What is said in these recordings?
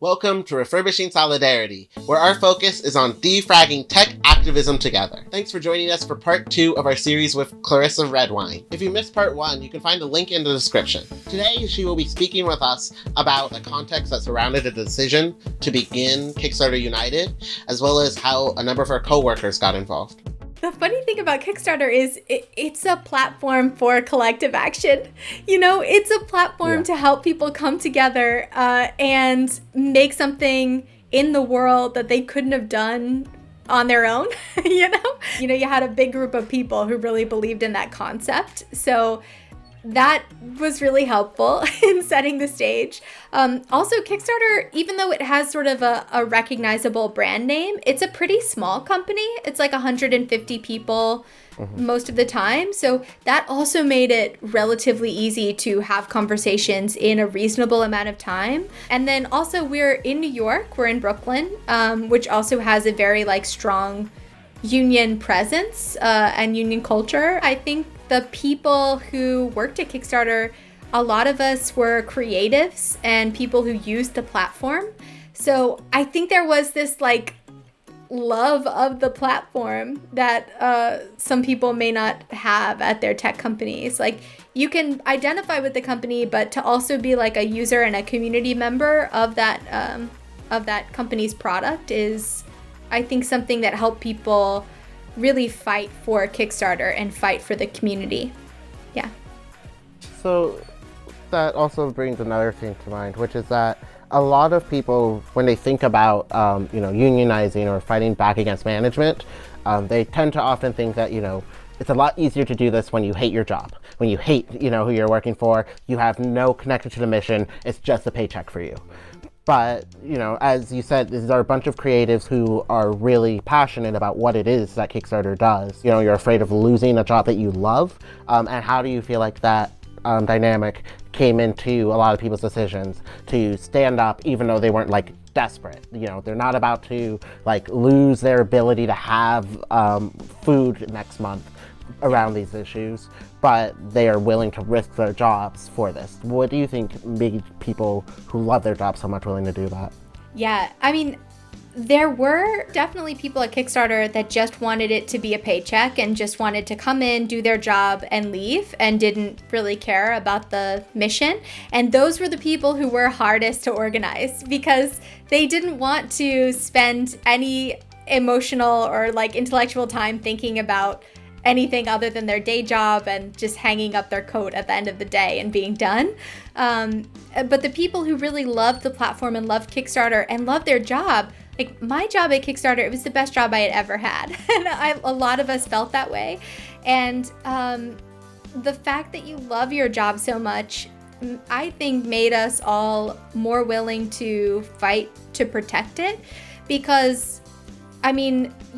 Welcome to Refurbishing Solidarity, where our focus is on defragging tech activism together. Thanks for joining us for part 2 of our series with Clarissa Redwine. If you missed part 1, you can find a link in the description. Today, she will be speaking with us about the context that surrounded the decision to begin Kickstarter United, as well as how a number of her co-workers got involved. The funny thing about Kickstarter is it's a platform for collective action. You know, it's a platform to help people come together and make something in the world that they couldn't have done on their own, you had a big group of people who really believed in that concept. So that was really helpful in setting the stage. Also, Kickstarter, even though it has sort of a recognizable brand name, it's a pretty small company. It's like 150 people most of the time. So that also made it relatively easy to have conversations in a reasonable amount of time. And then also we're in New York, we're in Brooklyn, which also has a very strong union presence and union culture. I think the people who worked at Kickstarter, a lot of us were creatives and people who used the platform. So I think there was this love of the platform that some people may not have at their tech companies. You can identify with the company, but to also be a user and a community member of that company's product is, I think, something that helped people really fight for Kickstarter and fight for the community. Yeah. So that also brings another thing to mind, which is that a lot of people, when they think about, unionizing or fighting back against management, they tend to often think that, it's a lot easier to do this when you hate your job. When you hate, who you're working for, you have no connection to the mission, it's just a paycheck for you. But, as you said, these are a bunch of creatives who are really passionate about what it is that Kickstarter does. You're afraid of losing a job that you love. And how do you feel like that dynamic came into a lot of people's decisions to stand up, even though they weren't desperate? They're not about to lose their ability to have food next month around these issues, but they are willing to risk their jobs for this. What do you think made people who love their jobs so much willing to do that? Yeah, I mean, there were definitely people at Kickstarter that just wanted it to be a paycheck and just wanted to come in, do their job, and leave, and didn't really care about the mission. And those were the people who were hardest to organize because they didn't want to spend any emotional or intellectual time thinking about anything other than their day job and just hanging up their coat at the end of the day and being done. But the people who really loved the platform and loved Kickstarter and loved their job, my job at Kickstarter, it was the best job I had ever had. And a lot of us felt that way. And the fact that you love your job so much, I think made us all more willing to fight to protect it because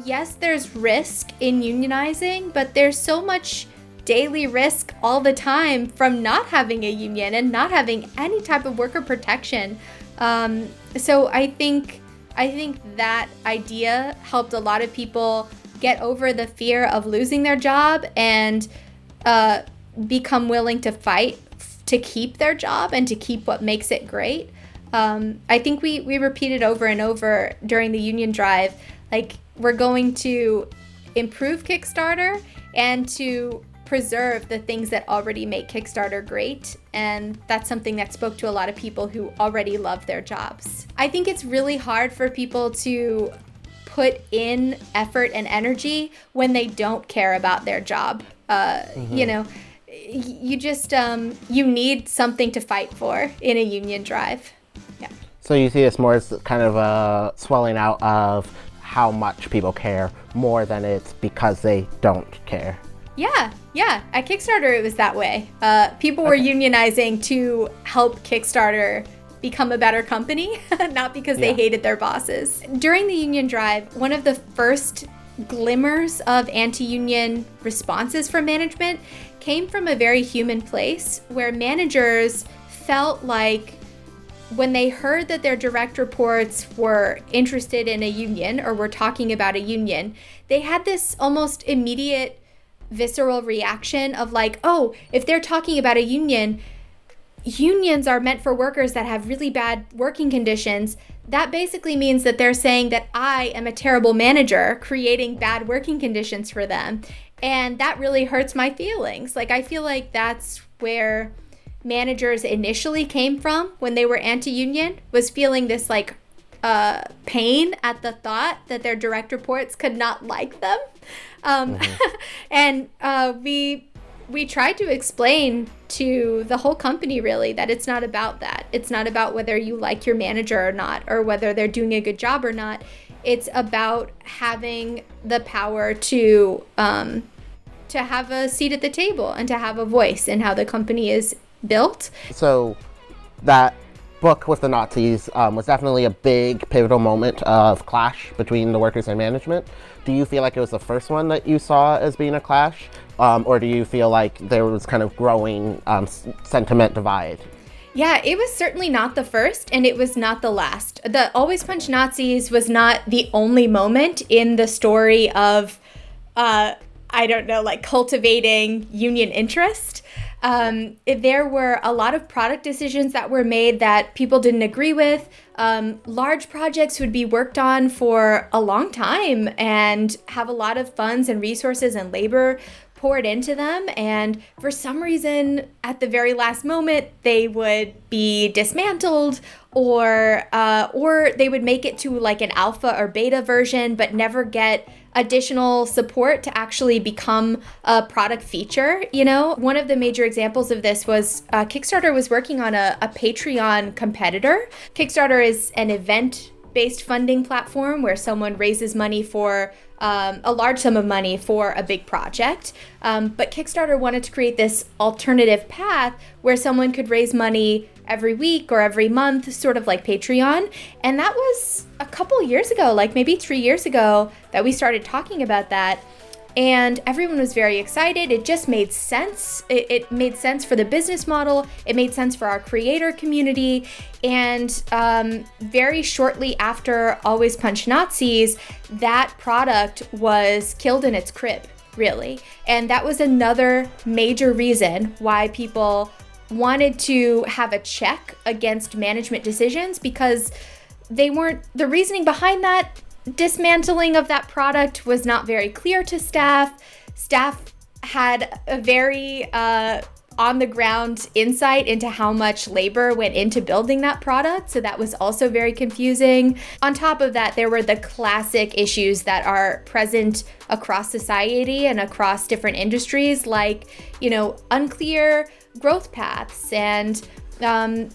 yes, there's risk in unionizing, but there's so much daily risk all the time from not having a union and not having any type of worker protection. So I think that idea helped a lot of people get over the fear of losing their job and become willing to fight to keep their job and to keep what makes it great. I think we repeated over and over during the union drive, we're going to improve Kickstarter and to preserve the things that already make Kickstarter great. And that's something that spoke to a lot of people who already love their jobs. I think it's really hard for people to put in effort and energy when they don't care about their job. You just, you need something to fight for in a union drive. Yeah. So you see this more as kind of a swelling out of how much people care more than it's because they don't care. Yeah. At Kickstarter, it was that way. People were unionizing to help Kickstarter become a better company, not because they hated their bosses. During the union drive, one of the first glimmers of anti-union responses from management came from a very human place where managers felt like when they heard that their direct reports were interested in a union or were talking about a union, they had this almost immediate visceral reaction of oh, if they're talking about a union, unions are meant for workers that have really bad working conditions, that basically means that they're saying that I am a terrible manager creating bad working conditions for them. And that really hurts my feelings. Like, I feel like that's where managers initially came from when they were anti-union, was feeling this like pain at the thought that their direct reports could not like them. And we tried to explain to the whole company, really, that it's not about that. It's not about whether you like your manager or not, or whether they're doing a good job or not. It's about having the power to have a seat at the table and to have a voice in how the company is built. So that book with the Nazis was definitely a big pivotal moment of clash between the workers and management. Do you feel like it was the first one that you saw as being a clash? Or do you feel like there was kind of growing sentiment divide? Yeah, it was certainly not the first, and it was not the last. The Always Punch Nazis was not the only moment in the story of, cultivating union interest. There were a lot of product decisions that were made that people didn't agree with. Large projects would be worked on for a long time and have a lot of funds and resources and labor poured into them, and for some reason at the very last moment they would be dismantled, or they would make it to like an alpha or beta version but never get additional support to actually become a product feature. You know, one of the major examples of this was Kickstarter was working on a Patreon competitor. Kickstarter is an event-based funding platform where someone raises money for a large sum of money for a big project. But Kickstarter wanted to create this alternative path where someone could raise money every week or every month, sort of like Patreon. And that was a couple years ago, like maybe 3 years ago, that we started talking about that. And everyone was very excited. It just made sense. It made sense for the business model. It made sense for our creator community. And very shortly after Always Punch Nazis, that product was killed in its crib, really. And that was another major reason why people wanted to have a check against management decisions, because the reasoning behind that dismantling of that product was not very clear to staff. Staff had a very on-the-ground insight into how much labor went into building that product, so that was also very confusing. On top of that, there were the classic issues that are present across society and across different industries, like, unclear growth paths, and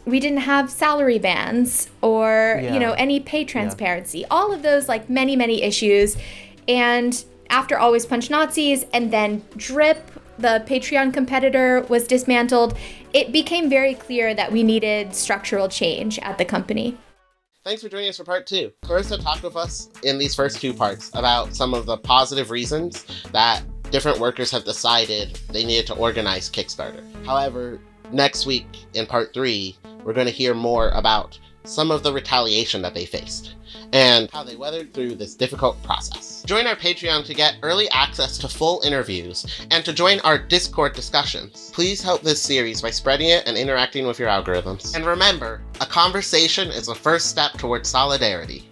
we didn't have salary bands or, any pay transparency. Yeah. All of those, like, many issues. And after Always Punch Nazis and then Drip, the Patreon competitor, was dismantled, it became very clear that we needed structural change at the company. Thanks for joining us for part 2. Clarissa talked with us in these first 2 parts about some of the positive reasons that different workers have decided they needed to organize Kickstarter. However, next week in part 3, we're going to hear more about some of the retaliation that they faced and how they weathered through this difficult process. Join our Patreon to get early access to full interviews and to join our Discord discussions. Please help this series by spreading it and interacting with your algorithms. And remember, a conversation is the first step towards solidarity.